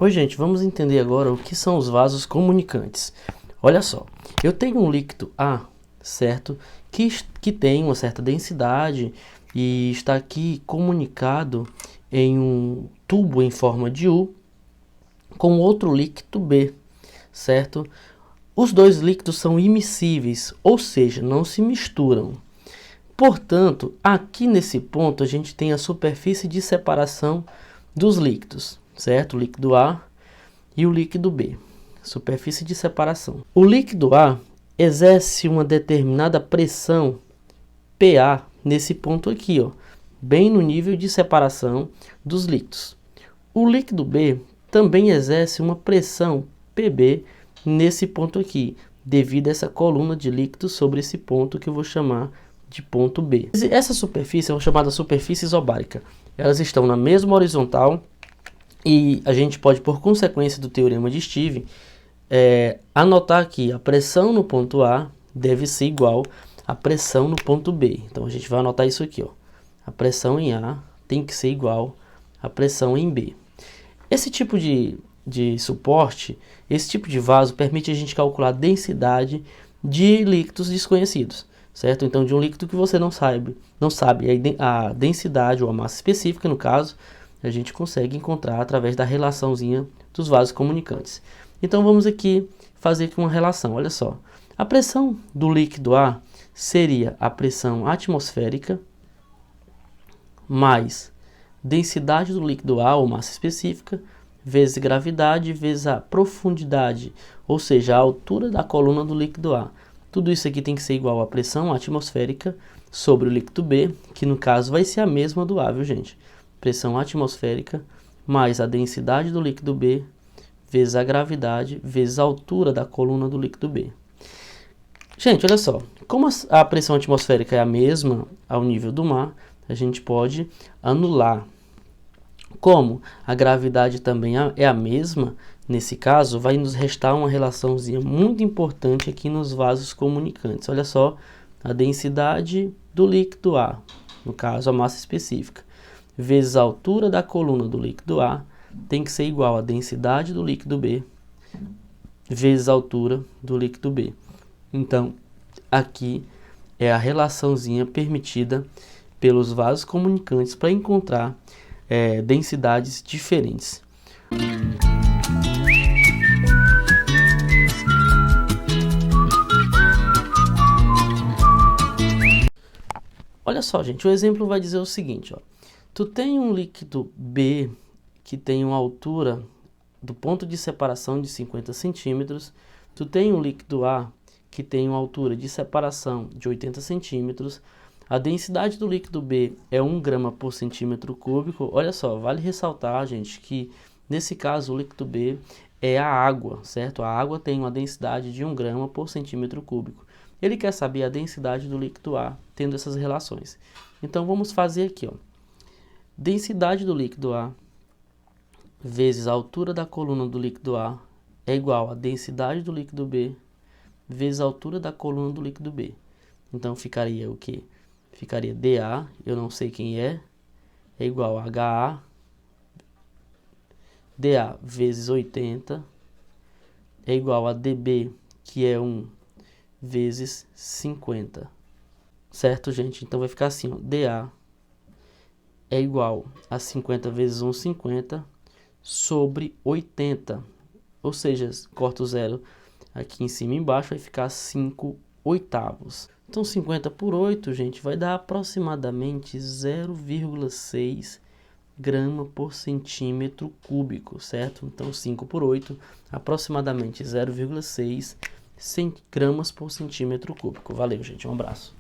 Pois, gente, vamos entender agora o que são os vasos comunicantes. Olha só, eu tenho um líquido A, certo? Que tem uma certa densidade e está aqui comunicado em um tubo em forma de U com outro líquido B, certo? Os dois líquidos são immiscíveis, ou seja, não se misturam. Portanto, aqui nesse ponto a gente tem a superfície de separação dos líquidos, certo? O líquido A e o líquido B. Superfície de separação. O líquido A exerce uma determinada pressão PA nesse ponto aqui, ó, bem no nível de separação dos líquidos. O líquido B também exerce uma pressão PB nesse ponto aqui, devido a essa coluna de líquidos sobre esse ponto que eu vou chamar de ponto B. Essa superfície é chamada superfície isobárica. Elas estão na mesma horizontal e a gente pode, por consequência do teorema de Steve, anotar que a pressão no ponto A deve ser igual à pressão no ponto B. Então a gente vai anotar isso aqui, ó. A pressão em A tem que ser igual à pressão em B. Esse tipo de suporte, esse tipo de vaso permite a gente calcular a densidade de líquidos desconhecidos, certo? Então, de um líquido que você não sabe a densidade ou a massa específica, no caso, a gente consegue encontrar através da relaçãozinha dos vasos comunicantes. Então, vamos aqui fazer aqui uma relação, olha só. A pressão do líquido A seria a pressão atmosférica mais densidade do líquido A, ou massa específica, vezes gravidade, vezes a profundidade, ou seja, a altura da coluna do líquido A. Tudo isso aqui tem que ser igual à pressão atmosférica sobre o líquido B, que no caso vai ser a mesma do A, viu, gente? Pressão atmosférica mais a densidade do líquido B, vezes a gravidade, vezes a altura da coluna do líquido B. Gente, olha só, como a pressão atmosférica é a mesma ao nível do mar, a gente pode anular. Como a gravidade também é a mesma, nesse caso, vai nos restar uma relaçãozinha muito importante aqui nos vasos comunicantes. Olha só, a densidade do líquido A, no caso a massa específica, vezes a altura da coluna do líquido A, tem que ser igual à densidade do líquido B, vezes a altura do líquido B. Então, aqui é a relaçãozinha permitida pelos vasos comunicantes para encontrar densidades diferentes. Olha só, gente, o exemplo vai dizer o seguinte, ó. Tu tem um líquido B que tem uma altura do ponto de separação de 50 centímetros, tu tem um líquido A que tem uma altura de separação de 80 centímetros, a densidade do líquido B é 1 grama por centímetro cúbico. Olha só, vale ressaltar, gente, que nesse caso o líquido B é a água, certo? A água tem uma densidade de 1 grama por centímetro cúbico. Ele quer saber a densidade do líquido A, tendo essas relações. Então vamos fazer aqui, ó. Densidade do líquido A vezes a altura da coluna do líquido A é igual a densidade do líquido B vezes a altura da coluna do líquido B. Então ficaria o quê? Ficaria dA, eu não sei quem é igual a HA, dA vezes 80 é igual a dB, que é 1 vezes 50. Certo, gente? Então vai ficar assim, ó, dA é igual a 50 vezes 1, 50, sobre 80. Ou seja, corta o zero aqui em cima e embaixo, vai ficar 5 oitavos. Então 50 por 8, gente, vai dar aproximadamente 0,6 grama por centímetro cúbico, certo? Então 5 por 8, aproximadamente 0,6 gramas por centímetro cúbico. Valeu, gente, um abraço.